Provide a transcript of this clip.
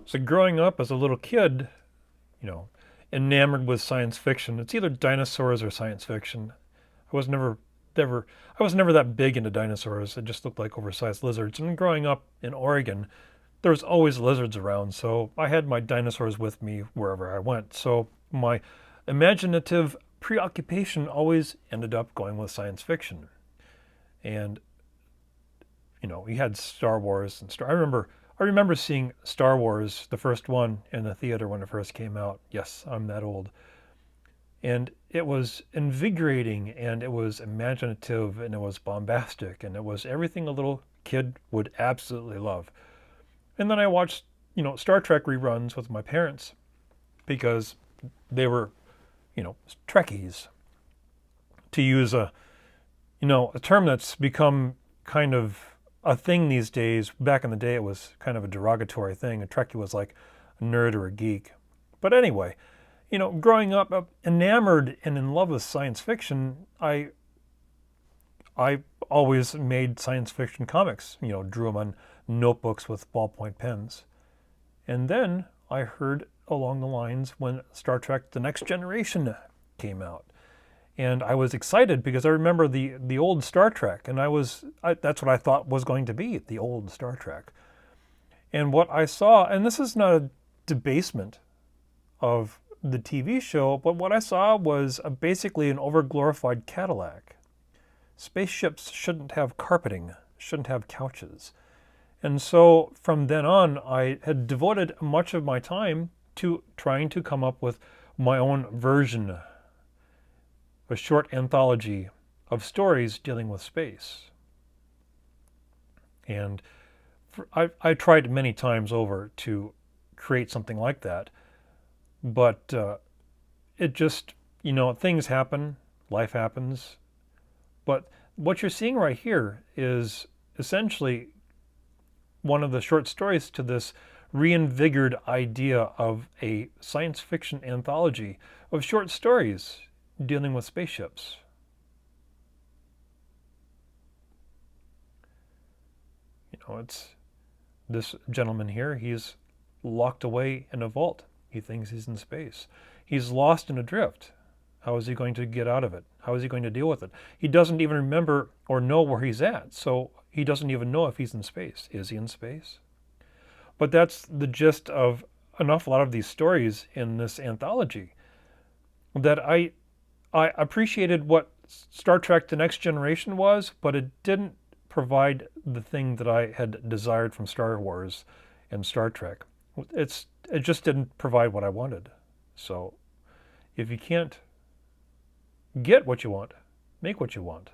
So growing up as a little kid, you know, enamored with science fiction, it's either dinosaurs or science fiction. I was never, I was never that big into dinosaurs. It just looked like oversized lizards. And growing up in Oregon, there was always lizards around, so I had my dinosaurs with me wherever I went. So my imaginative preoccupation always ended up going with science fiction. And you had Star Wars and Star. I remember seeing Star Wars, the first one, in the theater when it first came out. Yes, I'm that old. And it was invigorating, and it was imaginative, and it was bombastic, and it was everything a little kid would absolutely love. And then I watched, Star Trek reruns with my parents because they were, Trekkies. To use a term that's become kind of a thing these days. Back in the day, it was kind of a derogatory thing. A Trekkie was like a nerd or a geek. But anyway, growing up enamored and in love with science fiction, I always made science fiction comics. Drew them on notebooks with ballpoint pens. And then I heard along the lines when Star Trek: The Next Generation came out. And I was excited because I remember the old Star Trek, and that's what I thought was going to be the old Star Trek. And what I saw, and this is not a debasement of the TV show, but what I saw was basically an overglorified Cadillac. Spaceships shouldn't have carpeting, shouldn't have couches. And so from then on, I had devoted much of my time to trying to come up with my own version, a short anthology of stories dealing with space. And I tried many times over to create something like that, but it just, things happen, life happens. But what you're seeing right here is essentially one of the short stories to this reinvigorated idea of a science fiction anthology of short stories dealing with spaceships. It's this gentleman here, he's locked away in a vault. He thinks he's in space. He's lost in a drift. How is he going to get out of it? How is he going to deal with it? He doesn't even remember or know where he's at, so he doesn't even know if he's in space. Is he in space? But that's the gist of an awful lot of these stories in this anthology. That I appreciated what Star Trek: The Next Generation was, but it didn't provide the thing that I had desired from Star Wars and Star Trek. It just didn't provide what I wanted. So if you can't get what you want, make what you want.